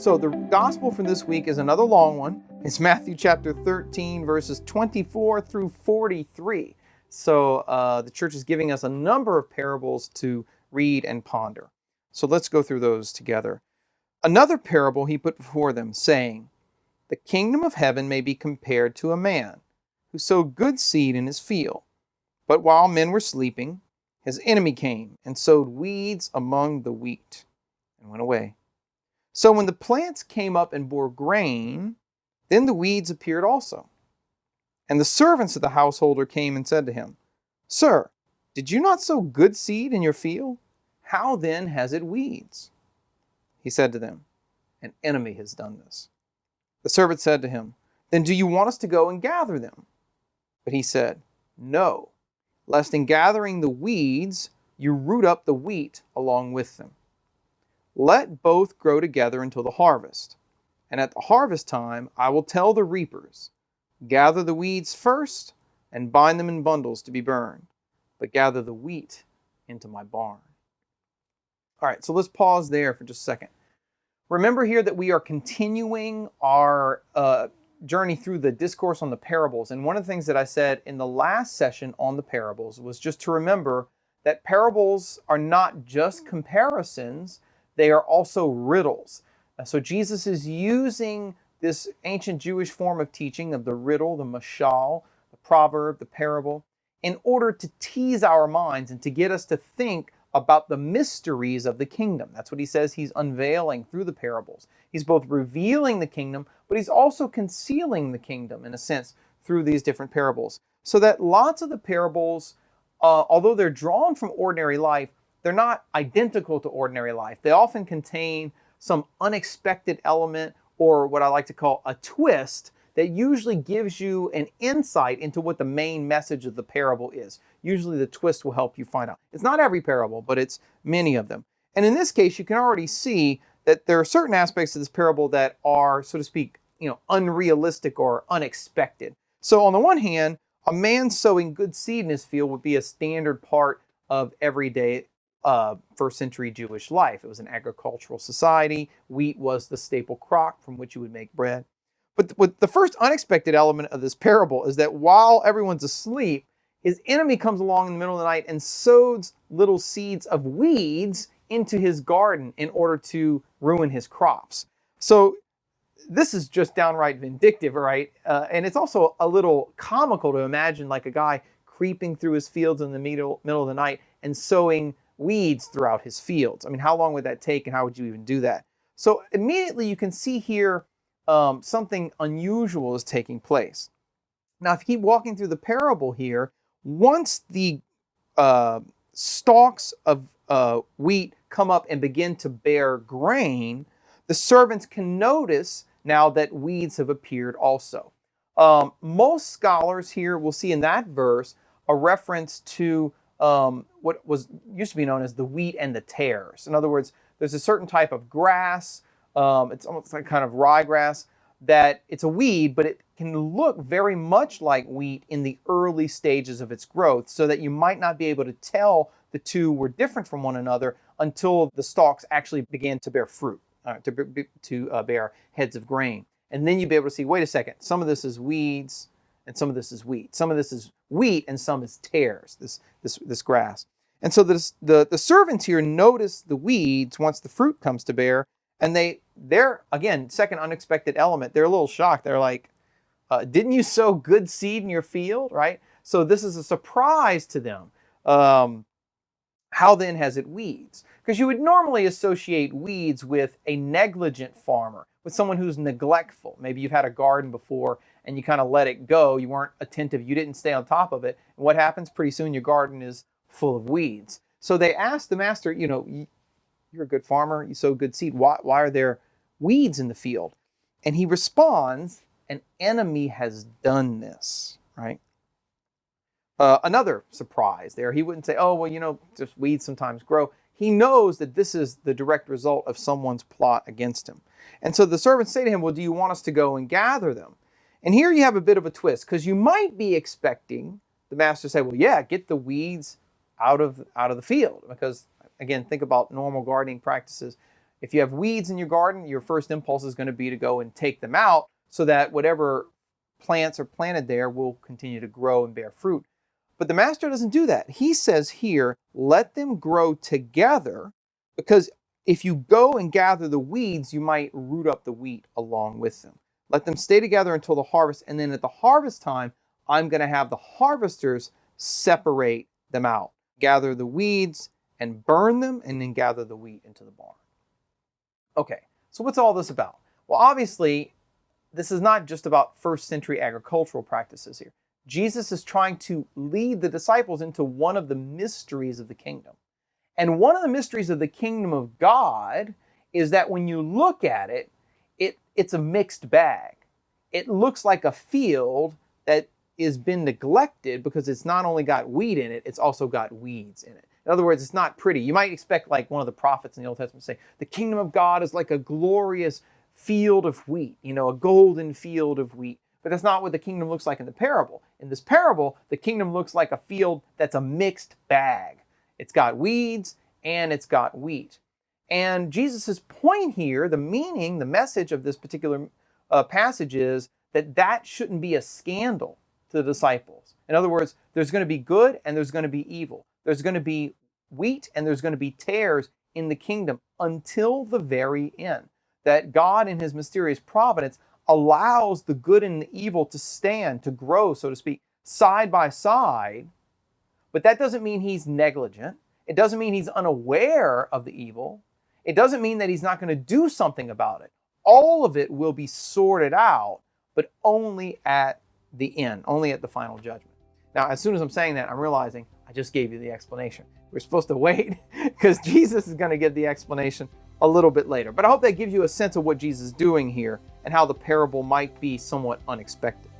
So the gospel for this week is another long one. It's Matthew chapter 13, verses 24 through 43. So the church is giving us a number of parables to read and ponder. So let's go through those together. Another parable he put before them, saying, "The kingdom of heaven may be compared to a man who sowed good seed in his field. But while men were sleeping, his enemy came and sowed weeds among the wheat and went away. So when the plants came up and bore grain, then the weeds appeared also. And the servants of the householder came and said to him, 'Sir, did you not sow good seed in your field? How then has it weeds?' He said to them, 'An enemy has done this.' The servant said to him, 'Then do you want us to go and gather them?' But he said, 'No, lest in gathering the weeds you root up the wheat along with them. Let both grow together until the harvest. And at the harvest time I will tell the reapers, gather the weeds first and bind them in bundles to be burned, but gather the wheat into my barn.'" All right, so let's pause there for just a second. Remember here that we are continuing our journey through the discourse on the parables. And one of the things that I said in the last session on the parables was just to remember that parables are not just comparisons, they are also riddles. So Jesus is using this ancient Jewish form of teaching of the riddle, the mashal, the proverb, the parable, in order to tease our minds and to get us to think about the mysteries of the kingdom. That's what he says he's unveiling through the parables. He's both revealing the kingdom, but he's also concealing the kingdom, in a sense, through these different parables. So that lots of the parables, although they're drawn from ordinary life, they're not identical to ordinary life. They often contain some unexpected element, or what I like to call a twist, that usually gives you an insight into what the main message of the parable is. Usually the twist will help you find out. It's not every parable, but it's many of them. And in this case, you can already see that there are certain aspects of this parable that are, so to speak, unrealistic or unexpected. So on the one hand, a man sowing good seed in his field would be a standard part of everyday first century Jewish life. It was an agricultural society. Wheat was the staple crop from which you would make bread. But the first unexpected element of this parable is that while everyone's asleep, his enemy comes along in the middle of the night and sows little seeds of weeds into his garden in order to ruin his crops. So this is just downright vindictive, right? And it's also a little comical to imagine like a guy creeping through his fields in the middle of the night and sowing weeds throughout his fields. I mean, how long would that take, and how would you even do that? So immediately you can see here something unusual is taking place. Now, if you keep walking through the parable here, once the stalks of wheat come up and begin to bear grain, the servants can notice now that weeds have appeared also. Most scholars here will see in that verse a reference to what used to be known as the wheat and the tares. In other words, there's a certain type of grass, it's almost like kind of ryegrass, that it's a weed, but it can look very much like wheat in the early stages of its growth, so that you might not be able to tell the two were different from one another until the stalks actually began to bear fruit, to bear heads of grain. And then you'd be able to see, wait a second, some of this is weeds and some of this is wheat. Some of this is wheat and some is tares, this grass. And so the servants here notice the weeds once the fruit comes to bear, and they're, again, second unexpected element, they're a little shocked. They're like, didn't you sow good seed in your field, right? So this is a surprise to them. How then has it weeds? Because you would normally associate weeds with a negligent farmer, with someone who's neglectful. Maybe you've had a garden before and you kind of let it go. You weren't attentive. You didn't stay on top of it. And what happens? Pretty soon your garden is full of weeds. So they asked the master, you're a good farmer. You sow good seed. Why are there weeds in the field? And he responds, an enemy has done this, right? Another surprise there. He wouldn't say, oh, well, just weeds sometimes grow. He knows that this is the direct result of someone's plot against him. And so the servants say to him, well, do you want us to go and gather them? And here you have a bit of a twist, because you might be expecting the master to say, well, yeah, get the weeds out of the field. Because, again, think about normal gardening practices. If you have weeds in your garden, your first impulse is going to be to go and take them out so that whatever plants are planted there will continue to grow and bear fruit. But the master doesn't do that. He says here, let them grow together, because if you go and gather the weeds, you might root up the wheat along with them. Let them stay together until the harvest, and then at the harvest time, I'm going to have the harvesters separate them out. Gather the weeds and burn them, and then gather the wheat into the barn. Okay, so what's all this about? Well, obviously, this is not just about first century agricultural practices here. Jesus is trying to lead the disciples into one of the mysteries of the kingdom. And one of the mysteries of the kingdom of God is that when you look at it, it's a mixed bag. It looks like a field that has been neglected because it's not only got wheat in it, it's also got weeds in it. In other words, it's not pretty. You might expect like one of the prophets in the Old Testament to say, the kingdom of God is like a glorious field of wheat, a golden field of wheat. But that's not what the kingdom looks like in the parable. In this parable, the kingdom looks like a field that's a mixed bag. It's got weeds and it's got wheat. And Jesus' point here, the meaning, the message of this particular passage is that shouldn't be a scandal to the disciples. In other words, there's going to be good and there's going to be evil. There's going to be wheat and there's going to be tares in the kingdom until the very end. That God in his mysterious providence allows the good and the evil to stand, to grow, so to speak, side by side. But that doesn't mean he's negligent. It doesn't mean he's unaware of the evil. It doesn't mean that he's not going to do something about it. All of it will be sorted out, but only at the end, only at the final judgment. Now, as soon as I'm saying that, I'm realizing I just gave you the explanation. We're supposed to wait because Jesus is going to give the explanation a little bit later. But I hope that gives you a sense of what Jesus is doing here and how the parable might be somewhat unexpected.